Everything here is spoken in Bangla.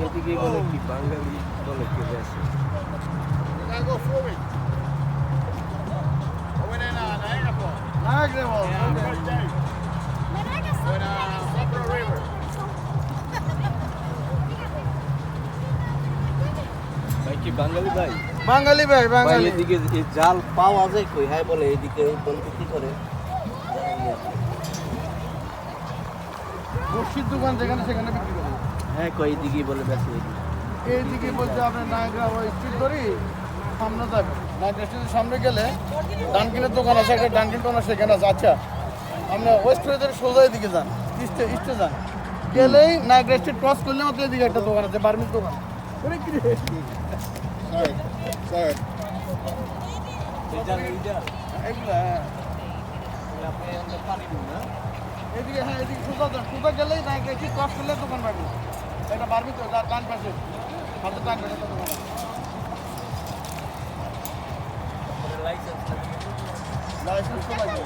এদিকে বলে কি বাঙালি বলে কে আছে ভাই কি বাঙালি ভাই বাঙালি ভাই বাঙালি এদিকে এই জাল পাওয়া যায় কই হ্যাঁ বলে এদিকে বলতে কি করে বড়শির দোকান যেখানে সেখানে বিক্রি করে হ্যাঁ কই এদিকে বলে বেশি এইদিকে বলতে আপনি নায়গ্রা ওই স্ট্রিট ধরি সামনে যাবেন নায়গ্রা স্ট্রিটের সামনে গেলে ডানকিনের দোকান আছে একটা ডানকিন দোকান সেখানে আছে আচ্ছা আপনি ওয়েস্ট হয়ে ধরে সোজা এদিকে যান ইস্টে ইস্টে যান গেলেই নায়গ্রা স্ট্রিট ক্রস করলে মাত্র এদিকে একটা দোকান আছে বার্মিজ দোকান ওরে কি রে স্যার এগুলো আপনি পানি দিন না এদিকে হ্যাঁ এদিকে সোজা যান সোজা গেলেই নায়গ্রা স্ট্রিট ক্রস করলে দোকান পাবেন এটা বার্মিজ ডান পাশে হাতে ডান পাশে দোকান লাইসেন্স তো লাগবে